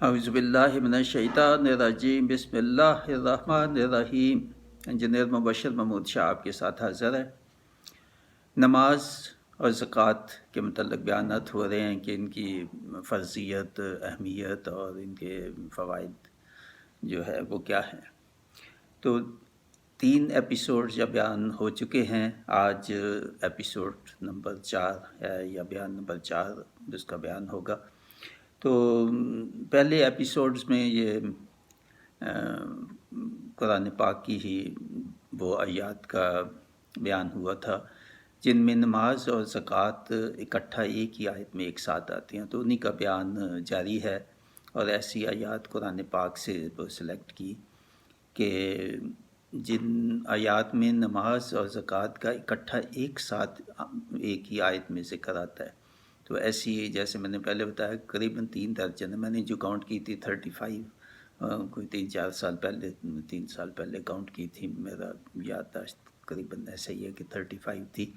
اعوذ باللہ من الشیطان الرجیم، بسم اللہ الرحمن الرحیم۔ انجینئر مبشر محمود شاہ آپ کے ساتھ حاضر ہے۔ نماز اور زکوٰۃ کے متعلق بیانات ہو رہے ہیں کہ ان کی فرضیت، اہمیت اور ان کے فوائد جو ہے وہ کیا ہیں۔ تو 3 ایپیسوڈ یا بیان ہو چکے ہیں، آج ایپیسوڈ نمبر 4 ہے یا بیان نمبر 4 جس کا بیان ہوگا۔ تو پہلے ایپیسوڈز میں یہ قرآن پاک کی ہی وہ آیات کا بیان ہوا تھا جن میں نماز اور زکوٰۃ اکٹھا ایک ہی آیت میں ایک ساتھ آتی ہیں، تو انہی کا بیان جاری ہے۔ اور ایسی آیات قرآن پاک سے وہ سلیکٹ کی کہ جن آیات میں نماز اور زکوٰۃ کا اکٹھا ایک ساتھ ایک ہی آیت میں ذکر آتا ہے۔ تو ایسی جیسے میں نے پہلے بتایا قریباً 3 درجن، میں نے جو کاؤنٹ کی تھی 35، کوئی 3-4 سال پہلے 3 سال پہلے کاؤنٹ کی تھی، میرا یادداشت قریباً ایسا ہی ہے کہ 35 تھی۔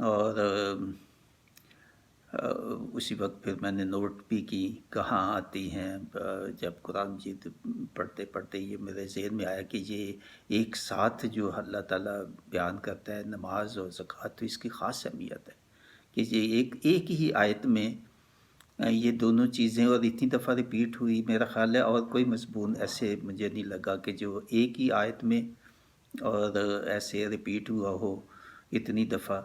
اور اسی وقت پھر میں نے نوٹ بھی کی کہاں آتی ہیں۔ جب قرآن مجید پڑھتے پڑھتے یہ میرے ذہن میں آیا کہ یہ ایک ساتھ جو اللہ تعالیٰ بیان کرتا ہے نماز اور زکوٰۃ، تو اس کی خاص اہمیت ہے کہ یہ ایک ہی آیت میں یہ دونوں چیزیں اور اتنی دفعہ ریپیٹ ہوئی۔ میرا خیال ہے اور کوئی مضمون ایسے مجھے نہیں لگا کہ جو ایک ہی آیت میں اور ایسے ریپیٹ ہوا ہو اتنی دفعہ۔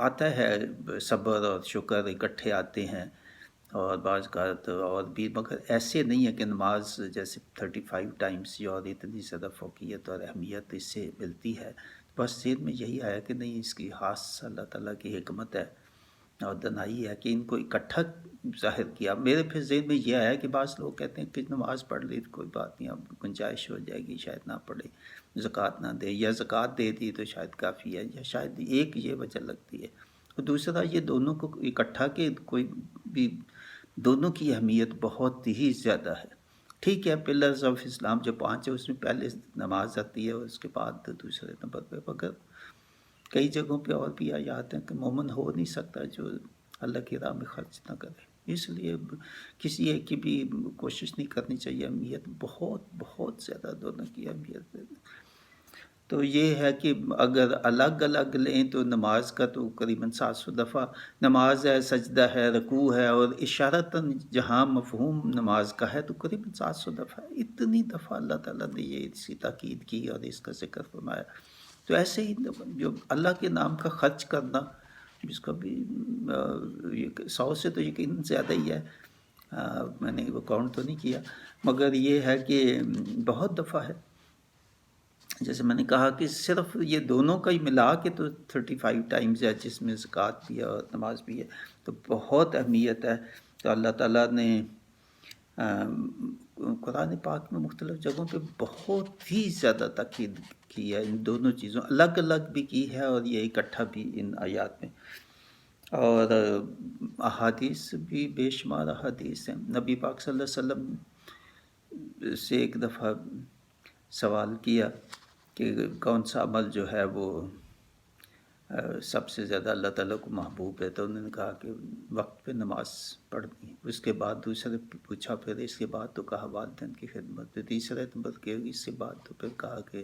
آتا ہے صبر اور شکر اکٹھے آتے ہیں اور بعض کا اور بھی، مگر ایسے نہیں ہے کہ نماز جیسے 35 ٹائمز اور اتنی زیادہ فوقیت اور اہمیت اس سے ملتی ہے۔ بس ذہن میں یہی آیا کہ نہیں، اس کی خاص اللہ تعالیٰ کی حکمت ہے اور دنائی ہے کہ ان کو اکٹھا ظاہر کیا۔ میرے پھر ذہن میں یہ آیا کہ بعض لوگ کہتے ہیں کہ نماز پڑھ لی تو کوئی بات نہیں، اب گنجائش ہو جائے گی، شاید نہ پڑھے، زکوٰۃ نہ دے، یا زکوٰۃ دے دی تو شاید کافی ہے، یا شاید ایک یہ وجہ لگتی ہے۔ اور دوسرا یہ دونوں کو اکٹھا کے کوئی بھی، دونوں کی اہمیت بہت ہی زیادہ ہے۔ ٹھیک ہے، پلرز آف اسلام جو 5 ہے اس میں پہلے نماز آتی ہے اور اس کے بعد دوسرے نمبر پہ، مگر کئی جگہوں پہ اور بھی آیات ہیں کہ مومن ہو نہیں سکتا جو اللہ کی راہ میں خرچ نہ کرے۔ اس لیے کسی ایک کی بھی کوشش نہیں کرنی چاہیے، اہمیت بہت بہت زیادہ دونوں کی اہمیت ہے۔ تو یہ ہے کہ اگر الگ الگ لیں تو نماز کا تو قریباً 700 دفعہ نماز ہے، سجدہ ہے، رکوع ہے، اور اشارتاً جہاں مفہوم نماز کا ہے تو قریباً 700 دفعہ، اتنی دفعہ اللہ تعالیٰ نے یہ اس کی تاکید کی اور اس کا ذکر فرمایا۔ تو ایسے ہی جو اللہ کے نام کا خرچ کرنا، جس کا بھی 100 سے تو یقیناً زیادہ ہی ہے، میں نے وہ کاؤنٹ تو نہیں کیا، مگر یہ ہے کہ بہت دفعہ ہے۔ جیسے میں نے کہا کہ صرف یہ دونوں کا ہی ملا کے تو 35 ٹائمز ہے، جس میں زکوٰۃ بھی ہے اور نماز بھی ہے، تو بہت اہمیت ہے۔ تو اللہ تعالیٰ نے قرآن پاک میں مختلف جگہوں پہ بہت ہی زیادہ تاکید کی ہے، ان دونوں چیزوں الگ الگ بھی کی ہے اور یہ اکٹھا بھی ان آیات میں۔ اور احادیث بھی بے شمار احادیث ہیں۔ نبی پاک صلی اللہ علیہ وسلم سے ایک دفعہ سوال کیا کہ کون سا عمل جو ہے وہ سب سے زیادہ اللہ تعالیٰ کو محبوب ہے، تو انہوں نے کہا کہ وقت پہ نماز پڑھنی۔ اس کے بعد دوسرے پوچھا، پھر اس کے بعد تو کہا والدین کی خدمت، پھر تیسرے نمبر کے اس کے بعد تو پھر کہا کہ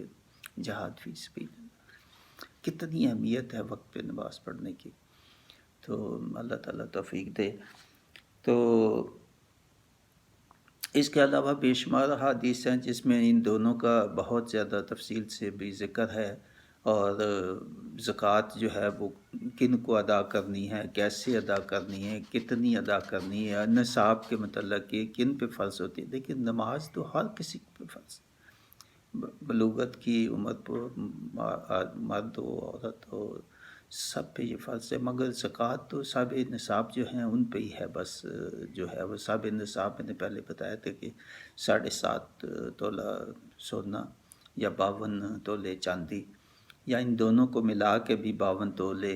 جہاد فی سبیل اللہ۔ کتنی اہمیت ہے وقت پہ نماز پڑھنے کی، تو اللہ تعالیٰ توفیق دے۔ تو اس کے علاوہ بے شمار احادیث ہیں جس میں ان دونوں کا بہت زیادہ تفصیل سے بھی ذکر ہے، اور زکوٰۃ جو ہے وہ کن کو ادا کرنی ہے، کیسے ادا کرنی ہے، کتنی ادا کرنی ہے، نصاب کے متعلق یہ کن پہ فرض ہوتی ہے۔ لیکن نماز تو ہر کسی پہ فرض، بلوغت کی عمر پر مرد ہو عورت ہو سب پہ یہ فرض ہے، مگر زکوٰۃ تو صاحب نصاب جو ہیں ان پہ ہی ہے۔ بس جو ہے وہ صاحب نصاب، میں نے پہلے بتایا تھا کہ 7.5 تولہ سونا یا 52 تولے چاندی، یا ان دونوں کو ملا کے بھی 52 تولے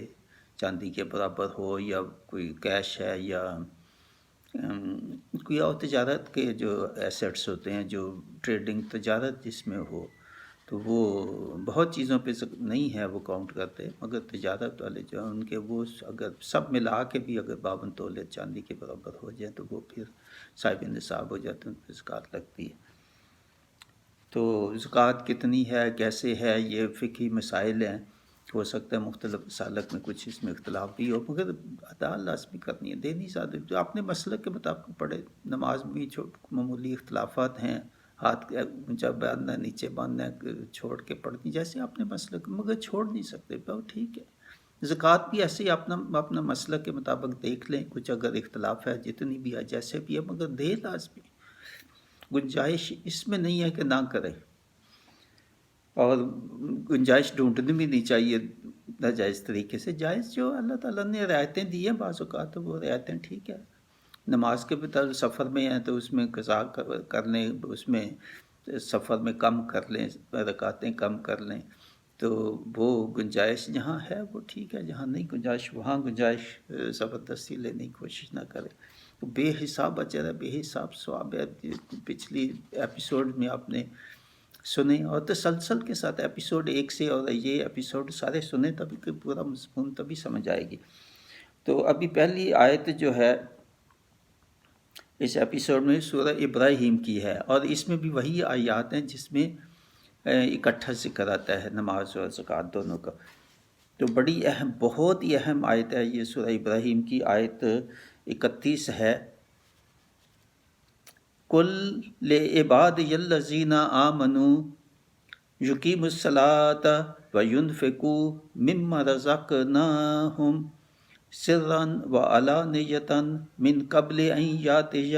چاندی کے برابر ہو، یا کوئی کیش ہے، یا کوئی اور تجارت کے جو ایسیٹس ہوتے ہیں، جو ٹریڈنگ تجارت جس میں ہو، تو وہ بہت چیزوں پہ نہیں ہے وہ کاؤنٹ کرتے، مگر تجارت والے جو ہیں ان کے وہ اگر سب ملا کے بھی اگر 52 تولے چاندی کے برابر ہو جائیں تو وہ پھر صاحب نصاب ہو جاتے ہیں، ان پہ زکوٰۃ لگتی ہے۔ تو زکوٰۃ کتنی ہے، کیسے ہے، یہ فقہی مسائل ہیں، ہو سکتا ہے مختلف مسالک میں کچھ اس میں اختلاف بھی ہو، مگر ادا لازمی کرنی ہے، دینی زیادہ جو اپنے مسلک کے مطابق پڑھے۔ نماز بھی معمولی اختلافات ہیں، ہاتھ اونچا باندھنا نیچے باندھنا چھوڑ کے پڑھنی جیسے اپنے مسلک، مگر چھوڑ نہیں سکتے، بہت ٹھیک ہے۔ زکوٰۃ بھی ایسے ہی اپنا مسلک کے مطابق دیکھ لیں، کچھ اگر اختلاف ہے جتنی بھی ہے جیسے بھی ہے، مگر دے لازمی، گنجائش اس میں نہیں ہے کہ نہ کرے، اور گنجائش ڈھونڈنی بھی نہیں چاہیے ناجائز طریقے سے، جائز جو اللہ تعالیٰ نے رعایتیں دی ہیں بعض اوقات وہ رعایتیں ٹھیک ہے۔ نماز کے بطور سفر میں ہیں تو اس میں قضا کر لیں، اس میں سفر میں کم کر لیں، رکعتیں کم کر لیں، تو وہ گنجائش جہاں ہے وہ ٹھیک ہے، جہاں نہیں گنجائش وہاں گنجائش زبردستی لینے کی کوشش نہ کرے۔ تو بے حساب اجر ہے، بے حساب ثواب ہے۔ پچھلی ایپیسوڈ میں آپ نے سنیں، اور تسلسل کے ساتھ ایپیسوڈ 1 سے اور یہ ایپیسوڈ سارے سنیں تبھی کہ پورا مضمون تبھی سمجھ آئے گی۔ تو ابھی پہلی آیت جو ہے اس ایپیسوڈ میں سورہ ابراہیم کی ہے، اور اس میں بھی وہی آیات ہیں جس میں اکٹھا ذکر آتا ہے نماز اور زکوٰۃ دونوں کا۔ تو بڑی اہم، بہت ہی اہم آیت ہے یہ، سورہ ابراہیم کی آیت 31 ہے۔ قُلْ لِعِبَادِيَ الَّذِينَ آمَنُوا يُقِيمُوا الصَّلَاةَ وَيُنْفِقُوا مِمَّا رَزَقْنَاهُمْ سِرًّا وَعَلَانِيَةً مِنْ قَبْلِ أَنْ يَأْتِيَ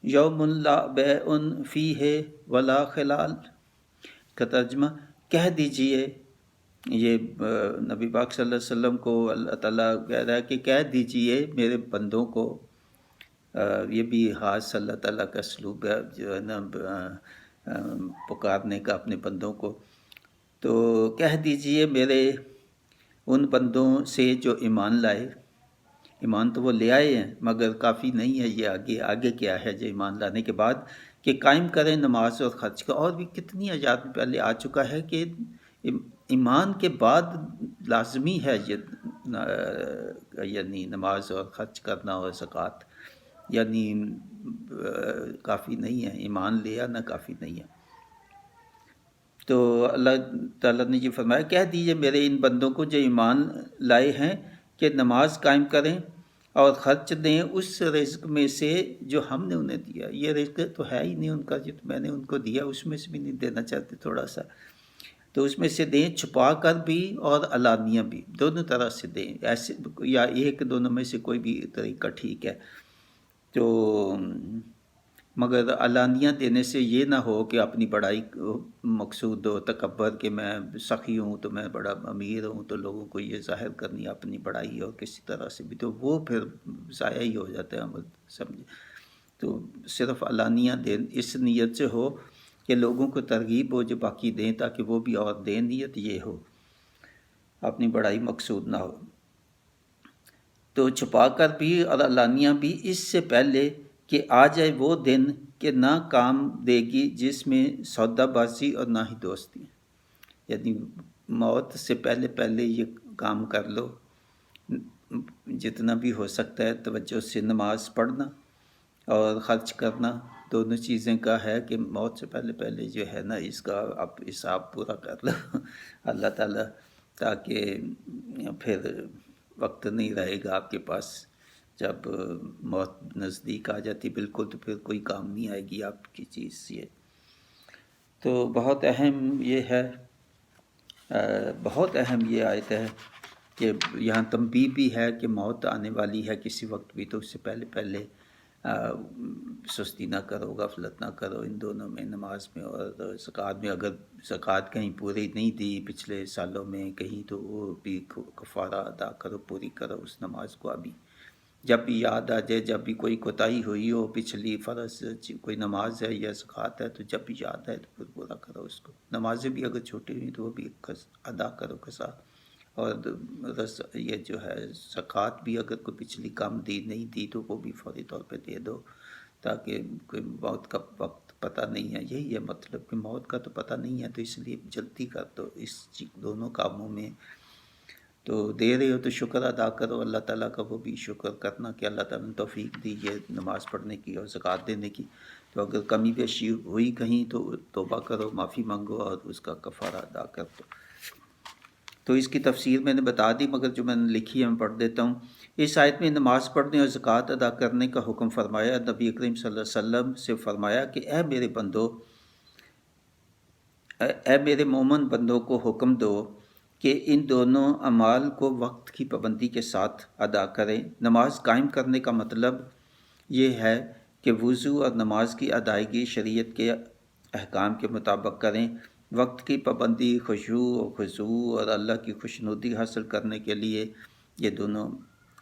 يَوْمٌ لَا بَيْعٌ فِيهِ وَلَا خِلَالٌ۔ کا ترجمہ، کہہ دیجئے، یہ نبی پاک صلی اللہ علیہ وسلم کو اللہ تعالیٰ کہہ رہا ہے کہ کہہ دیجئے میرے بندوں کو، یہ بھی خاص اللہ تعالیٰ کا اسلوب ہے جو ہے نا پکارنے کا اپنے بندوں کو۔ تو کہہ دیجئے میرے ان بندوں سے جو ایمان لائے، ایمان تو وہ لے آئے ہیں مگر کافی نہیں ہے، یہ آگے کیا ہے جو ایمان لانے کے بعد، کہ قائم کریں نماز اور خرچ کا۔ اور بھی کتنی آیات میں پہلے آ چکا ہے کہ ایمان کے بعد لازمی ہے یہ، یعنی نماز اور خرچ کرنا اور زکوٰۃ، یعنی کافی نہیں ہے، ایمان لے آنا کافی نہیں ہے۔ تو اللہ تعالیٰ نے یہ فرمایا، کہہ دیجئے میرے ان بندوں کو جو ایمان لائے ہیں کہ نماز قائم کریں اور خرچ دیں اس رزق میں سے جو ہم نے انہیں دیا۔ یہ رزق تو ہے ہی نہیں ان کا، جو میں نے ان کو دیا اس میں سے بھی نہیں دینا چاہتے تھوڑا سا، تو اس میں سے دیں، چھپا کر بھی اور علانیہ بھی، دونوں طرح سے دیں، ایسے یا ایک دونوں میں سے کوئی بھی طریقہ ٹھیک ہے۔ تو مگر علانیہ دینے سے یہ نہ ہو کہ اپنی بڑائی مقصود ہو، تکبر، کہ میں سخی ہوں تو میں بڑا امیر ہوں تو لوگوں کو یہ ظاہر کرنی اپنی بڑائی، اور کسی طرح سے بھی تو وہ پھر ضائع ہی ہو جاتا ہے عمل، سمجھے۔ تو صرف علانیہ دیں اس نیت سے ہو کہ لوگوں کو ترغیب ہو جو باقی دیں، تاکہ وہ بھی اور دیں، نیت یہ ہو، اپنی بڑائی مقصود نہ ہو۔ تو چھپا کر بھی اور علانیہ بھی، اس سے پہلے کہ آ جائے وہ دن کہ نہ کام دے گی جس میں سودا بازی اور نہ ہی دوستی، یعنی موت سے پہلے پہلے یہ کام کر لو، جتنا بھی ہو سکتا ہے توجہ سے نماز پڑھنا اور خرچ کرنا، دونوں چیزیں کا ہے کہ موت سے پہلے پہلے جو ہے نا اس کا اب حساب پورا کر لو اللہ تعالیٰ، تاکہ پھر وقت نہیں رہے گا آپ کے پاس، جب موت نزدیک آ جاتی بالکل تو پھر کوئی کام نہیں آئے گی آپ کی چیز یہ۔ تو بہت اہم یہ ہے، بہت اہم یہ آیت ہے کہ یہاں تنبیہ بھی ہے کہ موت آنے والی ہے کسی وقت بھی، تو اس سے پہلے پہلے سستی نہ کرو، غفلت نہ کرو ان دونوں میں، نماز میں اور زکوٰۃ میں۔ اگر زکوٰۃ کہیں پوری نہیں دی پچھلے سالوں میں کہیں، تو وہ بھی کفارہ ادا کرو، پوری کرو اس نماز کو ابھی، جب بھی یاد آ جائے، جب بھی کوئی کوتاہی ہوئی ہو، پچھلی فرض کوئی نماز ہے یا زکوٰۃ ہے، تو جب بھی یاد آئے تو پھر پورا کرو اس کو۔ نمازیں بھی اگر چھوٹی ہوئی تو وہ بھی ادا کرو قضا، اور یہ جو ہے زکوٰۃ بھی اگر کوئی پچھلی کم دی نہیں دی تو وہ بھی فوری طور پہ دے دو، تاکہ کوئی موت کا وقت پتہ نہیں ہے، یہی ہے مطلب کہ موت کا تو پتہ نہیں ہے، تو اس لیے جلدی کر دو اس دونوں کاموں میں. تو دے رہے ہو تو شکر ادا کرو اللہ تعالیٰ کا، وہ بھی شکر کرنا کہ اللہ تعالیٰ نے توفیق دی ہے نماز پڑھنے کی اور زکوٰۃ دینے کی. تو اگر کمی بیشی ہوئی کہیں تو توبہ کرو، معافی مانگو اور اس کا کفارہ ادا کر دو. تو اس کی تفسیر میں نے بتا دی، مگر جو میں نے لکھی ہے میں پڑھ دیتا ہوں. اس آیت میں نماز پڑھنے اور زکوٰۃ ادا کرنے کا حکم فرمایا. نبی کریم صلی اللہ علیہ وسلم سے فرمایا کہ اے میرے بندو، اے میرے مومن بندوں کو حکم دو کہ ان دونوں اعمال کو وقت کی پابندی کے ساتھ ادا کریں. نماز قائم کرنے کا مطلب یہ ہے کہ وضو اور نماز کی ادائیگی شریعت کے احکام کے مطابق کریں. وقت کی پابندی، خشوع و خضوع اور اللہ کی خوشنودی حاصل کرنے کے لیے یہ دونوں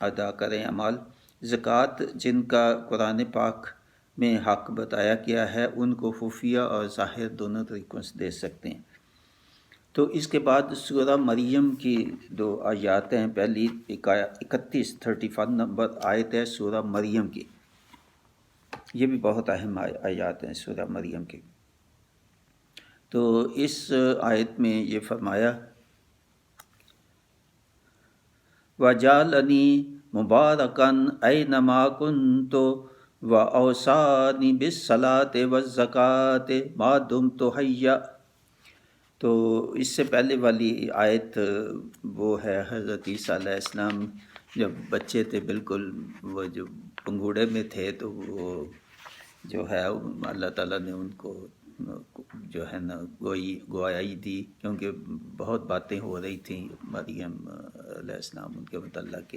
ادا کریں اعمال. زکوٰۃ جن کا قرآن پاک میں حق بتایا گیا ہے ان کو خفیہ اور ظاہر دونوں طریقوں سے دے سکتے ہیں. تو اس کے بعد سورہ مریم کی 2 آیات ہیں. پہلی 31 نمبر آیت ہے سورہ مریم کی. یہ بھی بہت اہم آیات ہیں سورہ مریم کی. تو اس آیت میں یہ فرمایا وَجَعَلَنِي مُبَارَكًا أَيْنَمَا كُنتُ وَأَوْصَانِي بِالصَّلَاةِ وَالزَّكَاةِ مَا دُمْتُ حَيًّا. تو اس سے پہلے والی آیت وہ ہے حضرت عیسیٰ علیہ السلام جب بچے تھے، بالکل وہ جو پنگوڑے میں تھے، تو وہ جو ہے اللہ تعالیٰ نے ان کو جو ہے نا گویائی دی، کیونکہ بہت باتیں ہو رہی تھیں مریم علیہ السلام ان کے متعلق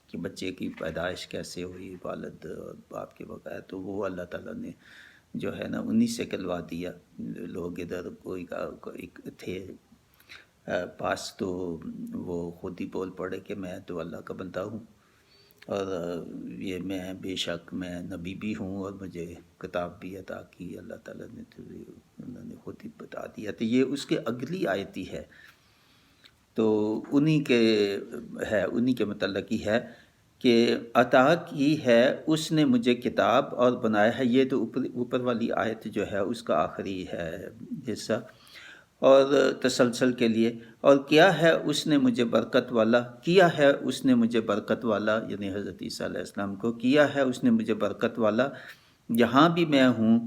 کہ بچے کی پیدائش کیسے ہوئی والد اور باپ کے بغیر. تو وہ اللہ تعالیٰ نے جو ہے نا انہی سے کلوا دیا. لوگ ادھر کوئی تھے پاس، تو وہ خود ہی بول پڑے کہ میں تو اللہ کا بندہ ہوں، اور یہ میں بے شک میں نبی بھی ہوں اور مجھے کتاب بھی عطا کی اللہ تعالیٰ نے. تو انہوں نے خود ہی بتا دیا. تو یہ اس کے اگلی آیت ہی ہے، تو انہی کے متعلق ہی ہے کہ عطا کی ہے اس نے مجھے کتاب اور بنایا ہے. یہ تو اوپر والی آیت جو ہے اس کا آخری ہے حصہ، اور تسلسل کے لیے. اور کیا ہے اس نے مجھے برکت والا، یعنی حضرت عیسیٰ علیہ السلام کو کیا ہے اس نے مجھے برکت والا، یہاں بھی میں ہوں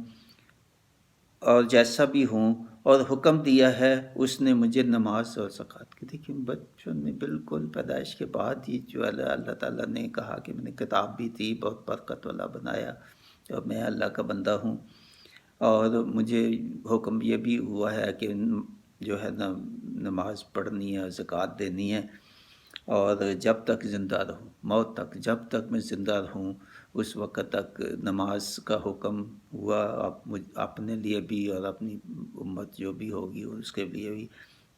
اور جیسا بھی ہوں. اور حکم دیا ہے اس نے مجھے نماز اور زکوٰۃ کی. دیکھیں بچوں نے بالکل پیدائش کے بعد ہی جو اللہ تعالیٰ نے کہا کہ میں نے کتاب بھی دی، بہت برکت والا بنایا، اور میں اللہ کا بندہ ہوں، اور مجھے حکم یہ بھی ہوا ہے کہ جو ہے نا نماز پڑھنی ہے، زکوٰۃ دینی ہے، اور جب تک زندہ رہوں، موت تک، جب تک میں زندہ رہوں اس وقت تک نماز کا حکم ہوا اپنے لیے بھی اور اپنی امت جو بھی ہوگی اس کے لیے بھی.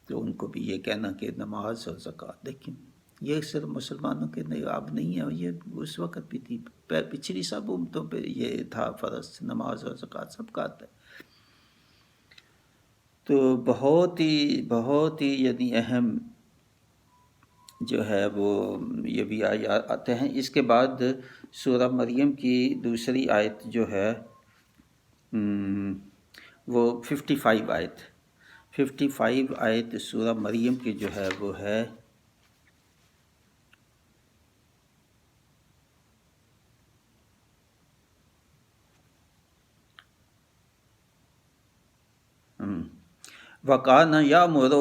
تو ان کو بھی یہ کہنا کہ نماز اور زکوٰۃ. دیکھیں یہ صرف مسلمانوں کے اب نہیں ہے، یہ اس وقت بھی تھی، پچھلی سب امتوں پہ یہ تھا فرض، نماز اور زکوٰۃ سب کا آتا ہے. تو بہت ہی یعنی اہم جو ہے وہ یہ بھی آتے ہیں. اس کے بعد سورہ مریم کی دوسری آیت جو ہے وہ 55 آیت سورہ مریم کی جو ہے وہ ہے وَقَانَ يَأْمُرُ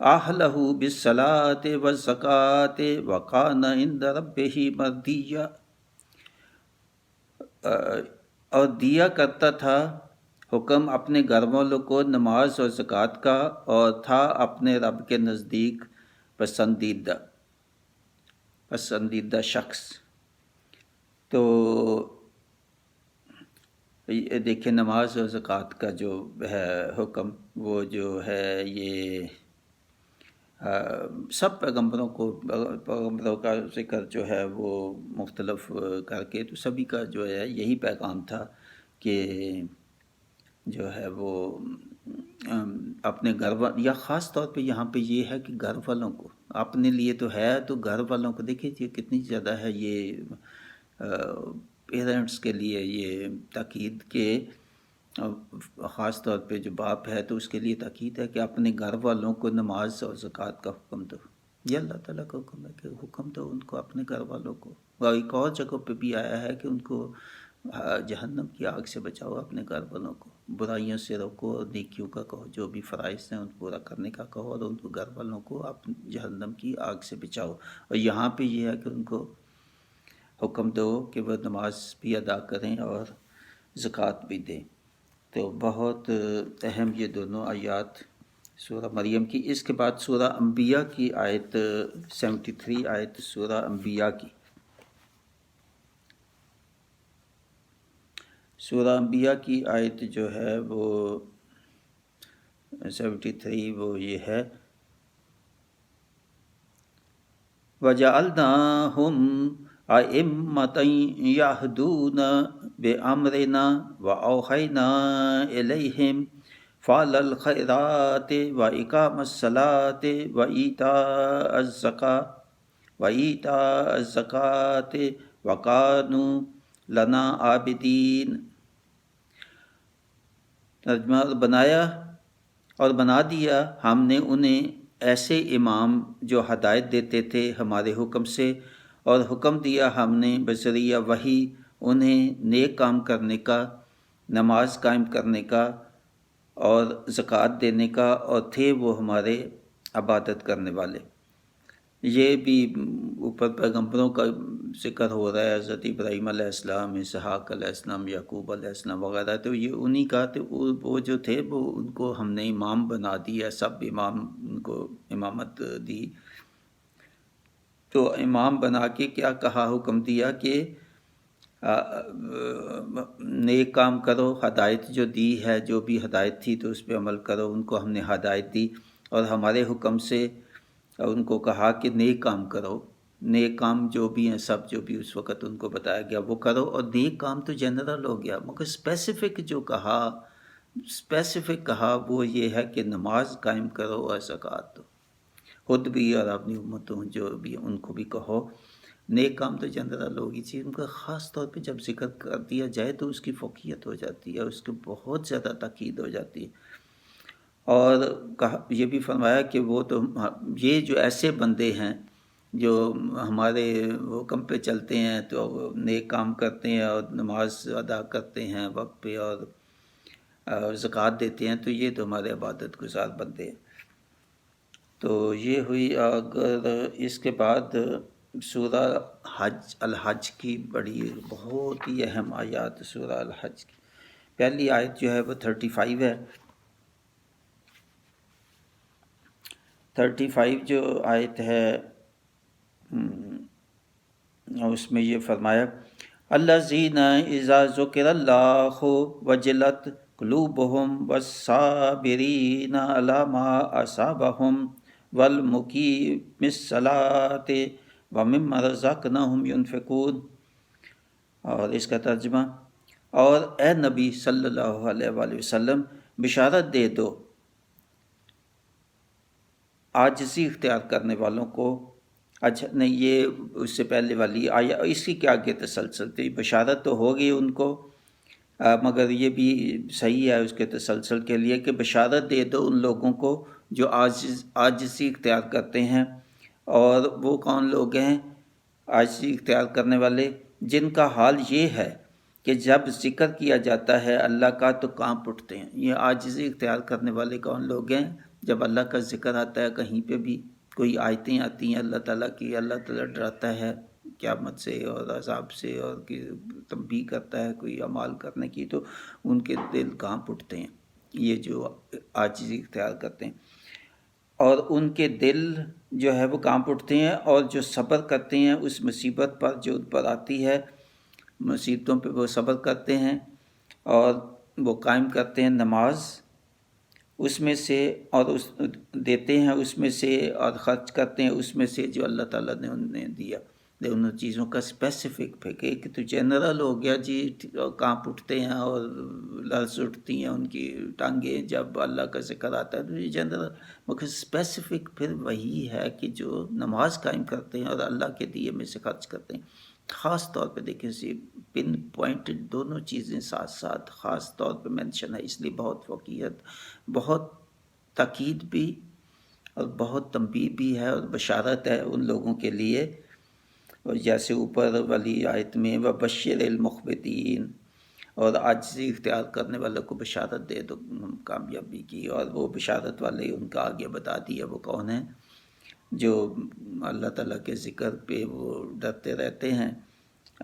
أَهْلَهُ بِالصَّلَاةِ وَالزَّكَاةِ وَقَانَ عِندَ رَبِّهِ مَرْضِيًّا. اور دیا کرتا تھا حکم اپنے گھر والوں کو نماز اور زکوٰۃ کا، اور تھا اپنے رب کے نزدیک پسندیدہ شخص. تو دیکھیں نماز اور زکوٰۃ کا جو ہے حکم، وہ جو ہے یہ سب پیغمبروں کا ذکر جو ہے وہ مختلف کر کے، تو سبھی کا جو ہے یہی پیغام تھا کہ جو ہے وہ اپنے یا خاص طور پہ یہاں پہ یہ ہے کہ گھر والوں کو، اپنے لیے تو ہے تو گھر والوں کو دیکھیں یہ کتنی زیادہ ہے یہ پیرنٹس کے لیے یہ تاکید کہ خاص طور پہ جو باپ ہے تو اس کے لیے تاکید ہے کہ اپنے گھر والوں کو نماز اور زکوٰۃ کا حکم دو. یہ اللہ تعالیٰ کا حکم ہے کہ حکم دو ان کو اپنے گھر والوں کو. اور ایک اور جگہ پہ بھی آیا ہے کہ ان کو جہنم کی آگ سے بچاؤ اپنے گھر والوں کو، برائیوں سے روکو اور نیکیوں کا کہو، جو بھی فرائض ہیں ان کو پورا کرنے کا کہو، اور ان کو گھر والوں کو جہنم کی آگ سے بچاؤ. اور یہاں پہ یہ ہے کہ ان کو حکم دو کہ وہ نماز بھی ادا کریں اور زکوٰۃ بھی دیں. تو بہت اہم یہ دونوں آیات سورہ مریم کی. اس کے بعد سورہ انبیاء کی آیت 73 آیت سورہ انبیاء کی. سورہ انبیاء کی آیت جو ہے وہ 73 وہ یہ ہے، وَجَعَلْنَاهُمْ أَئِمَّةً يَهْدُونَ بِأَمْرِنَا وَأَوْحَيْنَا إِلَيْهِمْ فَعْلَ الْخَيْرَاتِ وَإِقَامَ الصَّلَاةِ وَإِيتَاءَ الزَّكَاةِ وَكَانُوا لَنَا عَابِدِينَ. ترجمہ: اور بنا دیا ہم نے انہیں ایسے امام جو ہدایت دیتے تھے ہمارے حکم سے، اور حکم دیا ہم نے بذریعہ وحی انہیں نیک کام کرنے کا، نماز قائم کرنے کا اور زکوٰۃ دینے کا، اور تھے وہ ہمارے عبادت کرنے والے. یہ بھی اوپر پیغمبروں کا ذکر ہو رہا ہے، حضرت ابراہیم علیہ السلام، اسحاق علیہ السلام، یعقوب علیہ السلام وغیرہ. تو یہ انہی کا تو وہ جو تھے وہ ان کو ہم نے امام بنا دیا، سب امام ان کو امامت دی. تو امام بنا کے کیا کہا، حکم دیا کہ نیک کام کرو، ہدایت جو دی ہے، جو بھی ہدایت تھی تو اس پہ عمل کرو. ان کو ہم نے ہدایت دی اور ہمارے حکم سے ان کو کہا کہ نیک کام کرو. نیک کام جو بھی ہیں سب جو بھی اس وقت ان کو بتایا گیا وہ کرو. اور نیک کام تو جنرل ہو گیا، مگر اسپیسیفک جو کہا وہ یہ ہے کہ نماز قائم کرو اور زکوٰۃ دو، خود بھی اور اپنی امتوں جو بھی ان کو بھی کہو. نیک کام تو جنرل ہوگی چیز، ان کا خاص طور پہ جب ذکر کر دیا جائے تو اس کی فوقیت ہو جاتی ہے، اس کی بہت زیادہ تاکید ہو جاتی ہے. اور یہ بھی فرمایا کہ وہ تو یہ جو ایسے بندے ہیں جو ہمارے حکم پہ چلتے ہیں تو نیک کام کرتے ہیں اور نماز ادا کرتے ہیں وقت پہ اور زکوٰۃ دیتے ہیں، تو یہ تو ہمارے عبادت گزار بندے ہیں. تو یہ ہوئی. اگر اس کے بعد سورہ الحج کی بہت ہی اہم آیات سورہ الحج کی. پہلی آیت جو ہے وہ 35 ہے. 35 جو آیت ہے اس میں یہ فرمایا، الذین اذا ذکر اللہ وجلت قلوبہم والصابرین علی ما اصابہم والمقیم الصلاۃ ومما رزقناہم ینفقون. اور اس کا ترجمہ، اور اے نبی صلی اللہ علیہ وآلہ وسلم بشارت دے دو عاجزی اختیار کرنے والوں کو. اچھا نہیں، یہ اس سے پہلے والی آیا، اسی کے آگے تسلسل تھی. بشارت تو ہوگی ان کو، مگر یہ بھی صحیح ہے اس کے تسلسل کے لیے کہ بشارت دے دو ان لوگوں کو جو عاجزی اختیار کرتے ہیں. اور وہ کون لوگ ہیں عاجزی اختیار کرنے والے؟ جن کا حال یہ ہے کہ جب ذکر کیا جاتا ہے اللہ کا تو کانپ اٹھتے ہیں. یہ عاجزی اختیار کرنے والے کون لوگ ہیں؟ جب اللہ کا ذکر آتا ہے، کہیں پہ بھی کوئی آیتیں آتی ہیں اللہ تعالیٰ کی، اللہ تعالیٰ ڈراتا ہے قیامت سے اور عذاب سے اور تنبیہ کرتا ہے کوئی اعمال کرنے کی، تو ان کے دل کانپ اٹھتے ہیں، یہ جو عاجزی اختیار کرتے ہیں. اور ان کے دل جو ہے وہ کانپ اٹھتے ہیں، اور جو صبر کرتے ہیں اس مصیبت پر جو ان پر آتی ہے، مصیبتوں پہ وہ صبر کرتے ہیں اور وہ قائم کرتے ہیں نماز اس میں سے، اور دیتے ہیں اس میں سے، اور خرچ کرتے ہیں اس میں سے جو اللہ تعالیٰ نے انہیں دیا. ان چیزوں کا اسپیسیفک پھینکے کہ تو جنرل ہو گیا جی، کانپ اٹھتے ہیں اور لرز اٹھتی ہیں ان کی ٹانگیں جب اللہ کا ذکر آتا ہے، تو یہ جنرل. مگر اسپیسیفک پھر وہی ہے کہ جو نماز قائم کرتے ہیں اور اللہ کے دیے میں سے خرچ کرتے ہیں. خاص طور پہ دیکھیں پن پوائنٹڈ دونوں چیزیں ساتھ ساتھ خاص طور پہ مینشن ہے، اس لیے بہت فوقیت، بہت تاکید بھی اور بہت تنبیہ بھی ہے اور بشارت ہے ان لوگوں کے لیے، اور جیسے اوپر والی آیت میں وبشر المخبتین، اور عاجزی اختیار کرنے والوں کو بشارت دے دو کامیابی کی، اور وہ بشارت والے ان کا آگے بتا دیا وہ کون ہیں، جو اللہ تعالیٰ کے ذکر پہ وہ ڈرتے رہتے ہیں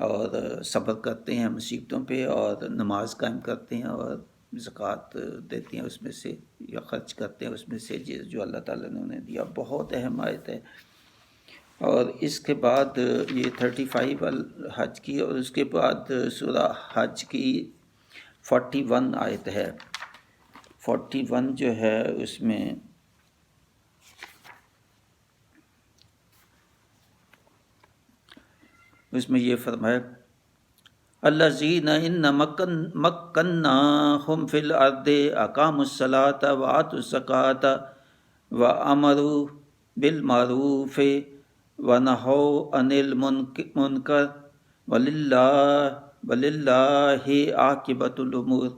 اور صبر کرتے ہیں مصیبتوں پہ، اور نماز قائم کرتے ہیں اور زکوٰۃ دیتے ہیں اس میں سے، یا خرچ کرتے ہیں اس میں سے جو اللہ تعالیٰ نے انہیں دیا۔ بہت اہم آیت ہے۔ اور اس کے بعد یہ 35 الحج کی، اور اس کے بعد سورہ حج کی 41 آیت ہے۔ 41 جو ہے اس میں یہ فرمایا الذین ان مکناہم فی الارض اقاموا الصلاۃ وآتوا الزکاۃ وامروا بالمعروف ونہوا عن المنکر وللہ عاقبۃ الامور۔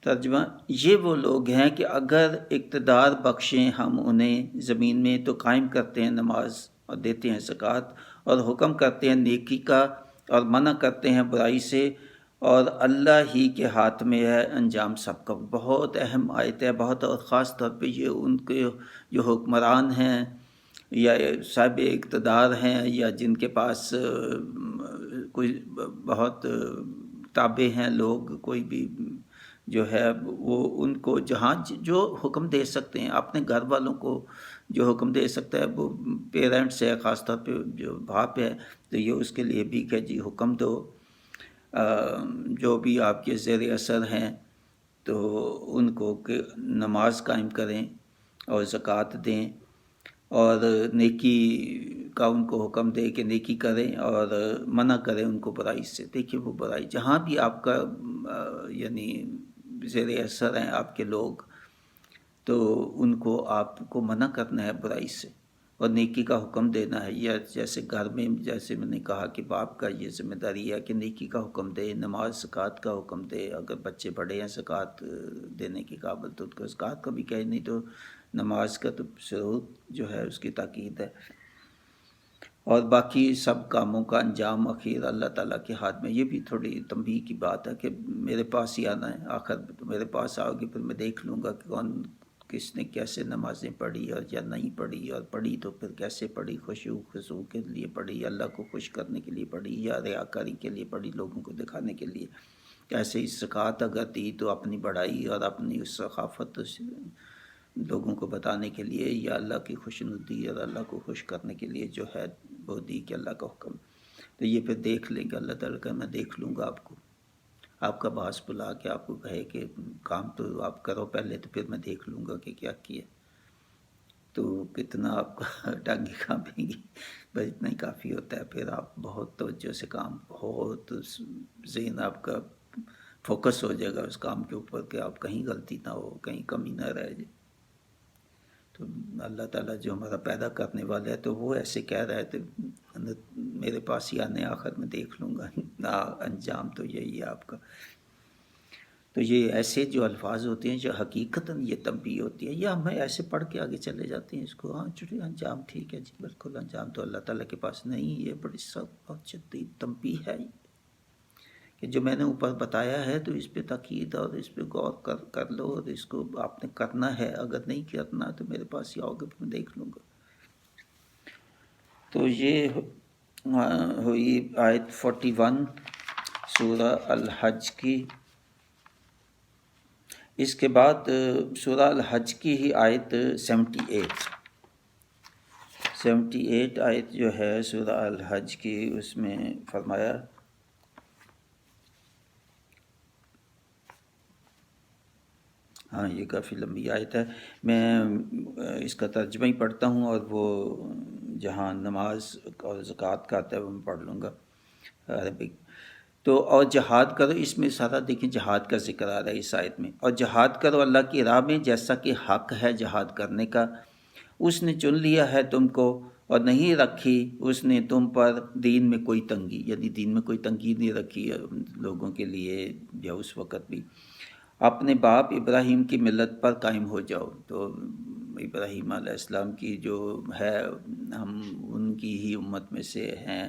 ترجمہ، یہ وہ لوگ ہیں کہ اگر اقتدار بخشیں ہم انہیں زمین میں تو قائم کرتے ہیں نماز اور دیتے ہیں زکوٰۃ، اور حکم کرتے ہیں نیکی کا اور منع کرتے ہیں برائی سے، اور اللہ ہی کے ہاتھ میں ہے انجام سب کا۔ بہت اہم آیت ہے، بہت، اور خاص طور پہ یہ ان کے جو حکمران ہیں یا صاحب اقتدار ہیں یا جن کے پاس کوئی بہت تابع ہیں لوگ، کوئی بھی جو ہے وہ ان کو جہاں جو حکم دے سکتے ہیں، اپنے گھر والوں کو جو حکم دے سکتا ہے وہ پیرنٹس ہے، خاص طور پہ جو باپ ہے، تو یہ اس کے لیے بھی کہ جی حکم دو، جو بھی آپ کے زیر اثر ہیں تو ان کو کہ نماز قائم کریں اور زکوٰۃ دیں، اور نیکی کا ان کو حکم دے کہ نیکی کریں اور منع کریں ان کو برائی سے۔ دیکھیے وہ برائی جہاں بھی آپ کا یعنی زیر اثر ہیں آپ کے لوگ، تو ان کو آپ کو منع کرنا ہے برائی سے اور نیکی کا حکم دینا ہے۔ یا جیسے گھر میں، جیسے میں نے کہا کہ باپ کا یہ ذمہ داری ہے کہ نیکی کا حکم دے، نماز زکوٰۃ کا حکم دے، اگر بچے بڑے ہیں زکوٰۃ دینے کے قابل تو ان کو زکوٰۃ کا بھی کہے، نہیں تو نماز کا تو ضرور جو ہے اس کی تاکید ہے۔ اور باقی سب کاموں کا انجام اخیر اللہ تعالیٰ کے ہاتھ میں۔ یہ بھی تھوڑی تنبیہ کی بات ہے کہ میرے پاس ہی آنا ہے، آخر تو میرے پاس آؤ گے، پھر میں دیکھ لوں گا کہ کون کس نے کیسے نمازیں پڑھی اور یا نہیں پڑھی، اور پڑھی تو پھر کیسے پڑھی، خشوع خضوع کے لیے پڑھی، اللہ کو خوش کرنے کے لیے پڑھی، یا ریاکاری کے لیے پڑھی، لوگوں کو دکھانے کے لیے۔ ایسے ہی زکوٰۃ اگر دی تو اپنی بڑائی اور اپنی اس ثقافت لوگوں کو بتانے کے لیے، یا اللہ کی خوشنودی اور اللہ کو خوش کرنے کے لیے جو ہے وہ دی کہ اللہ کا حکم، تو یہ پھر دیکھ لیں گے۔ اللہ تعالیٰ کا میں دیکھ لوں گا آپ کو، آپ کا باس بلا کے آپ کو کہے کہ کام تو آپ کرو پہلے، تو پھر میں دیکھ لوں گا کہ کیا کیا، تو کتنا آپ کا ٹانگیں کانپیں گی، بس اتنا ہی کافی ہوتا ہے۔ پھر آپ بہت توجہ سے کام، بہت ذہن آپ کا فوکس ہو جائے گا اس کام کے اوپر کہ آپ کہیں غلطی نہ ہو، کہیں کمی نہ رہ جائے۔ تو اللہ تعالیٰ جو ہمارا پیدا کرنے والا ہے، تو وہ ایسے کہہ رہا ہے تو میرے پاس ہی آنے، آخر میں دیکھ لوں گا، انجام تو یہی ہے آپ کا۔ تو یہ ایسے جو الفاظ ہوتے ہیں جو حقیقتاً یہ تنبیہ ہوتی ہے، یا ہم ایسے پڑھ کے آگے چلے جاتے ہیں اس کو، ہاں چلیے انجام ٹھیک ہے جی، بالکل انجام تو اللہ تعالیٰ کے پاس نہیں۔ یہ بڑی سخت اور شدید تنبیہ ہے کہ جو میں نے اوپر بتایا ہے تو اس پہ تاکید اور اس پہ غور کر لو، اور اس کو آپ نے کرنا ہے، اگر نہیں کرنا تو میرے پاس ہی آؤ گے، میں دیکھ لوں گا۔ تو یہ ہوئی آیت 41 سورہ الحج کی۔ اس کے بعد سورہ الحج کی ہی آیت 78 آیت جو ہے سورہ الحج کی، اس میں فرمایا ہاں یہ کافی لمبی آیت ہے، میں اس کا ترجمہ ہی پڑھتا ہوں، اور وہ جہاں نماز اور زکوٰۃ کا آتا ہے وہ میں پڑھ لوں گا عربک۔ تو اور جہاد کرو، اس میں سارا دیکھیں جہاد کا ذکر آ رہا ہے اس آیت میں، اور جہاد کرو اللہ کی راہ میں جیسا کہ حق ہے جہاد کرنے کا، اس نے چن لیا ہے تم کو اور نہیں رکھی اس نے تم پر دین میں کوئی تنگی، یعنی دین میں کوئی تنگی نہیں رکھی لوگوں کے لیے یا اس وقت بھی۔ اپنے باپ ابراہیم کی ملت پر قائم ہو جاؤ، تو ابراہیم علیہ السلام کی جو ہے، ہم ان کی ہی امت میں سے ہیں،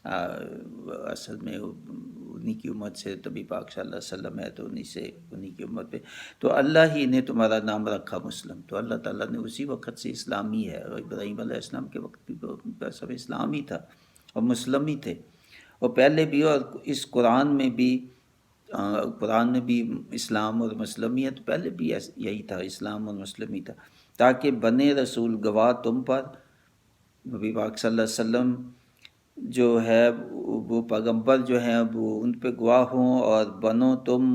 اصل میں انہی کی امت سے نبی پاک صلی اللہ علیہ وسلم ہے، تو انہی کی امت پہ تو اللہ ہی نے تمہارا نام رکھا مسلم، تو اللہ تعالیٰ نے اسی وقت سے اسلام ہی ہے، اور ابراہیم علیہ السلام کے وقت بھی سب اسلام ہی تھا اور مسلم ہی تھے، اور پہلے بھی، اور اس قرآن میں بھی اسلام اور مسلمیت پہلے بھی یہی تھا، اسلام اور مسلم ہی تھا، تاکہ بنے رسول گواہ تم پر، نبی پاک صلی اللہ علیہ وسلم جو ہے وہ پیغمبر جو ہیں وہ ان پہ گواہ ہوں، اور بنو تم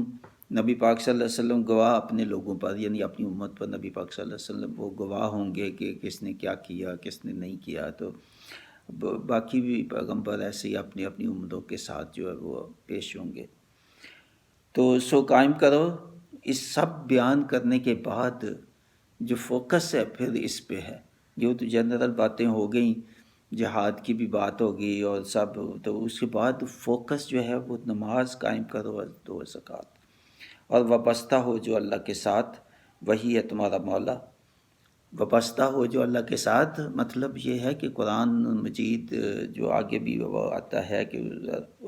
نبی پاک صلی اللہ علیہ وسلم گواہ اپنے لوگوں پر، یعنی اپنی امت پر نبی پاک صلی اللہ علیہ وسلم وہ گواہ ہوں گے کہ کس نے کیا کیا کس نے نہیں کیا، تو باقی بھی پیغمبر ایسے ہی اپنی اپنی امتوں کے ساتھ جو ہے وہ پیش ہوں گے۔ تو سو قائم کرو، اس سب بیان کرنے کے بعد جو فوکس ہے پھر اس پہ ہے، جو تو جنرل باتیں ہو گئیں، جہاد کی بھی بات ہوگی اور سب، تو اس کے بعد فوکس جو ہے وہ نماز قائم کرو اور دو زکوٰۃ، اور وابستہ ہو جو اللہ کے ساتھ، وہی ہے تمہارا مولا۔ وابستہ ہو جو اللہ کے ساتھ مطلب یہ ہے کہ قرآن مجید جو آگے بھی وہ آتا ہے کہ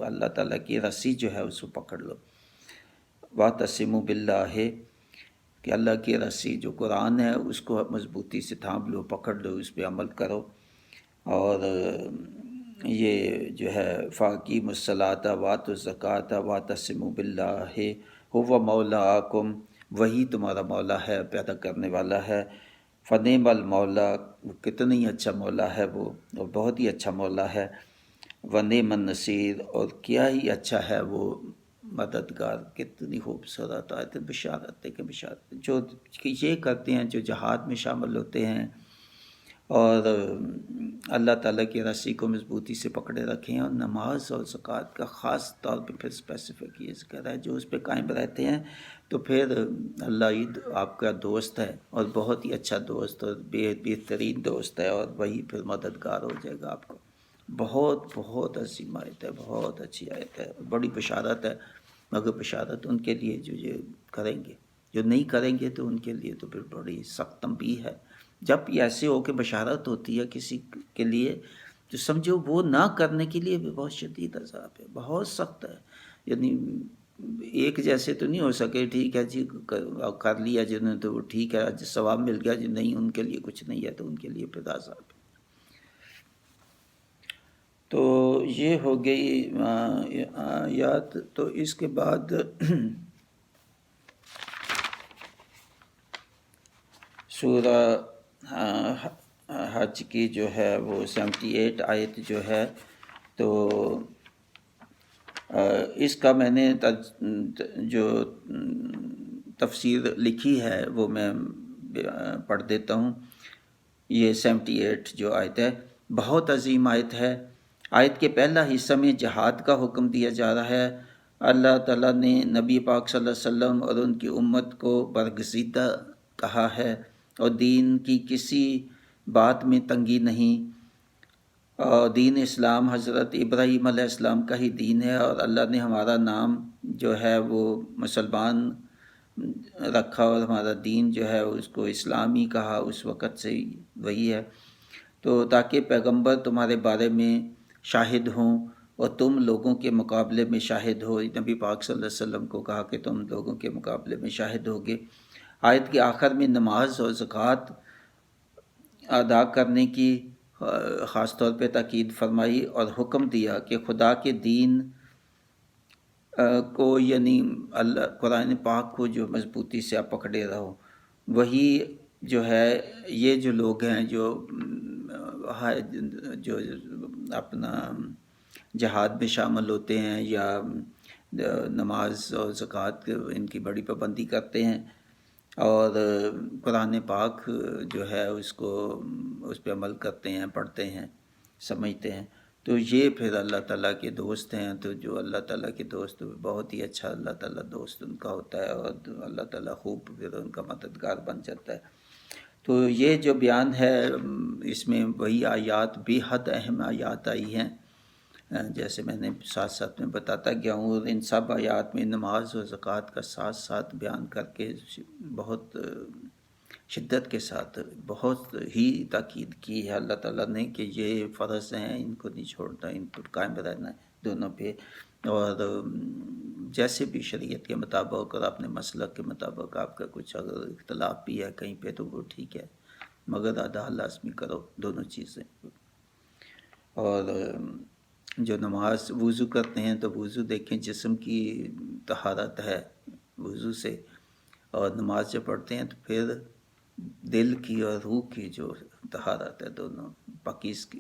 اللہ تعالیٰ کی رسی جو ہے اس کو پکڑ لو، وَاعْتَصِمُوا بِاللَّهِ، کہ اللہ کی رسی جو قرآن ہے اس کو مضبوطی سے تھام لو، پکڑ لو، اس پہ عمل کرو، اور یہ جو ہے فَأَقِیمُوا الصَّلَاةَ وَآتُوا الزَّکَاةَ وَاعْتَصِمُوا بِاللَّهِ هُوَ مَوْلَاکُمْ، وہی تمہارا مولا ہے، پیدا کرنے والا ہے، فَنِعْمَ الْمَوْلَا، کتنی اچھا مولا ہے وہ، اور بہت ہی اچھا مولا ہے، وَنِعْمَ النَّصِيرُ، اور کیا ہی اچھا ہے وہ مددگار۔ کتنی خوبصورت آیت ہے، بشارت ہے کہ بشارت جو کہ یہ کرتے ہیں جو جہاد میں شامل ہوتے ہیں اور اللہ تعالیٰ کی رسی کو مضبوطی سے پکڑے رکھے ہیں، اور نماز اور زکوٰۃ کا خاص طور پہ پھر اسپیسیفک یہ ذکر ہے، جو اس پہ قائم رہتے ہیں تو پھر اللہ عید آپ کا دوست ہے، اور بہت ہی اچھا دوست اور بہترین دوست ہے، اور وہی پھر مددگار ہو جائے گا آپ کو۔ بہت بہت عظیم آیت ہے، بہت اچھی آیت ہے، بڑی بشارت ہے، مگر بشارت ان کے لیے جو یہ کریں گے، جو نہیں کریں گے تو ان کے لیے تو پھر بڑی سخت تنبیہ ہے۔ جب یہ ایسے ہو کہ بشارت ہوتی ہے کسی کے لیے تو سمجھو وہ نہ کرنے کے لیے بھی بہت شدید عذاب ہے، بہت سخت ہے، یعنی ایک جیسے تو نہیں ہو سکے، ٹھیک ہے جی کر لیا جنہوں نے تو وہ ٹھیک ہے ثواب مل گیا، جو نہیں ان کے لیے کچھ نہیں ہے تو ان کے لیے پھر عذاب ہے۔ تو یہ ہو گئی آیات، تو اس کے بعد سورہ حج کی جو ہے وہ 78 آیت جو ہے، تو اس کا میں نے جو تفسیر لکھی ہے وہ میں پڑھ دیتا ہوں۔ یہ 78 جو آیت ہے بہت عظیم آیت ہے۔ آیت کے پہلا حصہ میں جہاد کا حکم دیا جا رہا ہے۔ اللہ تعالیٰ نے نبی پاک صلی اللہ علیہ وسلم اور ان کی امت کو برگزیدہ کہا ہے، اور دین کی کسی بات میں تنگی نہیں، اور دین اسلام حضرت ابراہیم علیہ السلام کا ہی دین ہے، اور اللہ نے ہمارا نام جو ہے وہ مسلمان رکھا، اور ہمارا دین جو ہے اس کو اسلام ہی کہا، اس وقت سے وہی ہے، تو تاکہ پیغمبر تمہارے بارے میں شاہد ہوں اور تم لوگوں کے مقابلے میں شاہد ہو۔ نبی پاک صلی اللہ علیہ وسلم کو کہا کہ تم لوگوں کے مقابلے میں شاہد ہوگے۔ آیت کے آخر میں نماز اور زکوٰۃ ادا کرنے کی خاص طور پہ تاکید فرمائی، اور حکم دیا کہ خدا کے دین کو، یعنی اللہ قرآن پاک کو جو مضبوطی سے آپ پکڑے رہو، وہی جو ہے یہ جو لوگ ہیں جو اپنا جہاد میں شامل ہوتے ہیں یا نماز اور زکوٰۃ ان کی بڑی پابندی کرتے ہیں، اور قرآن پاک جو ہے اس پہ عمل کرتے ہیں، پڑھتے ہیں، سمجھتے ہیں، تو یہ پھر اللہ تعالیٰ کے دوست ہیں۔ تو جو اللہ تعالیٰ کے دوست بہت ہی اچھا اللہ تعالیٰ دوست ان کا ہوتا ہے، اور اللہ تعالیٰ خوب پھر ان کا مددگار بن جاتا ہے۔ تو یہ جو بیان ہے اس میں وہی آیات بے حد اہم آیات آئی ہیں، جیسے میں نے ساتھ ساتھ میں بتاتا گیا ہوں، اور ان سب آیات میں نماز و زکوٰۃ کا ساتھ ساتھ بیان کر کے بہت شدت کے ساتھ بہت ہی تاکید کی ہے اللہ تعالیٰ نے کہ یہ فرض ہیں، ان کو نہیں چھوڑنا، ان پر قائم رہنا ہے دونوں پہ، اور جیسے بھی شریعت کے مطابق اور اپنے مسلک کے مطابق آپ کا کچھ اگر اختلاف بھی ہے کہیں پہ تو وہ ٹھیک ہے، مگر ادا لازمی کرو دونوں چیزیں۔ اور جو نماز وضو کرتے ہیں تو وضو دیکھیں جسم کی طہارت ہے وضو سے، اور نماز جب پڑھتے ہیں تو پھر دل کی اور روح کی جو طہارت ہے دونوں پاکیز کی۔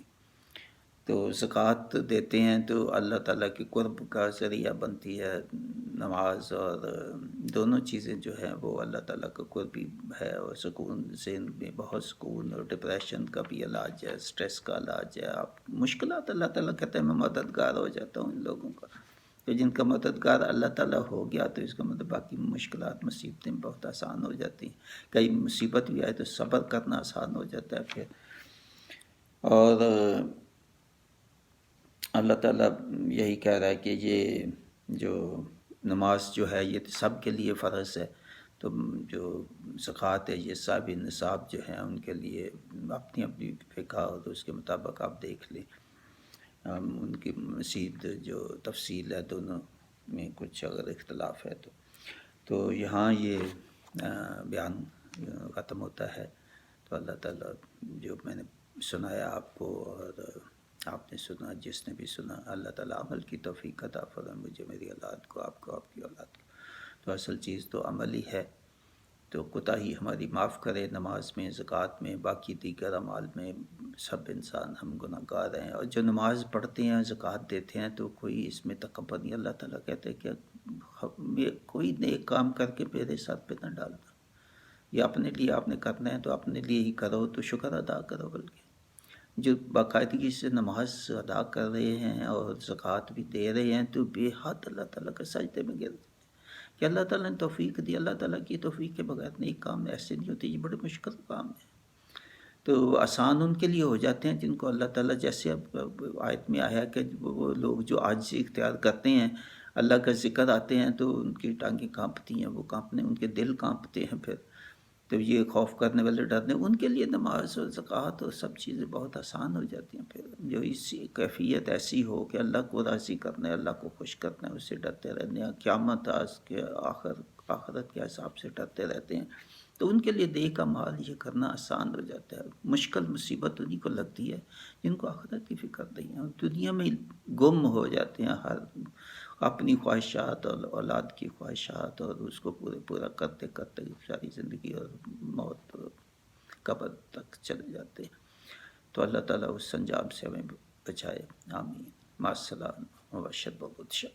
تو زکوٰۃ دیتے ہیں تو اللہ تعالیٰ کی قرب کا ذریعہ بنتی ہے نماز، اور دونوں چیزیں جو ہیں وہ اللہ تعالیٰ کا قربی ہے، اور سکون، ذہن میں بہت سکون، اور ڈپریشن کا بھی علاج ہے، سٹریس کا علاج ہے۔ آپ مشکلات اللہ تعالیٰ کہتے ہیں میں مددگار ہو جاتا ہوں ان لوگوں کا، تو جن کا مددگار اللہ تعالیٰ ہو گیا تو اس کا مطلب باقی مشکلات مصیبتیں بہت آسان ہو جاتی ہیں، کئی مصیبت بھی آئے تو صبر کرنا آسان ہو جاتا ہے پھر۔ اور اللہ تعالیٰ یہی کہہ رہا ہے کہ یہ جو نماز جو ہے یہ سب کے لیے فرض ہے، تو جو زکوٰۃ ہے یہ صاحب نصاب جو ہیں ان کے لیے اپنی اپنی فقہ اور اس کے مطابق آپ دیکھ لیں، ان کی مزید جو تفصیل ہے دونوں میں کچھ اگر اختلاف ہے تو یہاں یہ بیان ختم ہوتا ہے۔ تو اللہ تعالیٰ جو میں نے سنایا آپ کو اور آپ نے سنا، جس نے بھی سنا، اللہ تعالیٰ عمل کی توفیق عطا فرمائے مجھے، میری اولاد کو، آپ کو، آپ کی اولاد کو۔ تو اصل چیز تو عمل ہی ہے، تو کوتاہی ہماری معاف کرے، نماز میں، زکوٰۃ میں، باقی دیگر اعمال میں سب انسان ہم گناہ گار ہیں، اور جو نماز پڑھتے ہیں، زکوٰۃ دیتے ہیں تو کوئی اس میں تکبر نہیں، اللہ تعالیٰ کہتے ہیں کہ کوئی نیک کام کر کے میرے ساتھ پہ نہ ڈالنا، یہ اپنے لیے آپ نے کرنا ہے تو اپنے لیے ہی کرو، تو شکر ادا کرو۔ بلکہ جو باقاعدگی سے نماز ادا کر رہے ہیں اور زکوٰۃ بھی دے رہے ہیں تو بے حد اللہ تعالیٰ کے سجدے میں گر کہ اللہ تعالیٰ نے توفیق دی، اللہ تعالیٰ کی توفیق کے بغیر نیک کام ایسے نہیں ہوتے، یہ بڑے مشکل کام ہے۔ تو آسان ان کے لیے ہو جاتے ہیں جن کو اللہ تعالیٰ، جیسے اب آیت میں آیا کہ وہ لوگ جو عاجزی اختیار کرتے ہیں، اللہ کا ذکر آتے ہیں تو ان کی ٹانگیں کانپتی ہیں، وہ کانپنے، ان کے دل کانپتے ہیں پھر، تو یہ خوف کرنے والے ڈرنے، ان کے لیے نماز اور زکوٰۃ اور سب چیزیں بہت آسان ہو جاتی ہیں پھر، جو اسی کیفیت ایسی ہو کہ اللہ کو راضی کرنا ہے، اللہ کو خوش کرنا ہے، اس سے ڈرتے رہنے ہیں، قیامت آج کے آخرت کے حساب سے ڈرتے رہتے ہیں، تو ان کے لیے نیک اعمال یہ کرنا آسان ہو جاتا ہے۔ مشکل مصیبت انہیں کو لگتی ہے جن کو آخرت کی فکر نہیں ہے، دنیا میں گم ہو جاتے ہیں، ہر اپنی خواہشات اور اولاد کی خواہشات، اور اس کو پورا کرتے کرتے ساری زندگی اور موت قبر تک چلے جاتے ہیں۔ تو اللہ تعالیٰ اس انجام سے ہمیں بچائے، آمین۔ مع السلامہ و شب و بدشا۔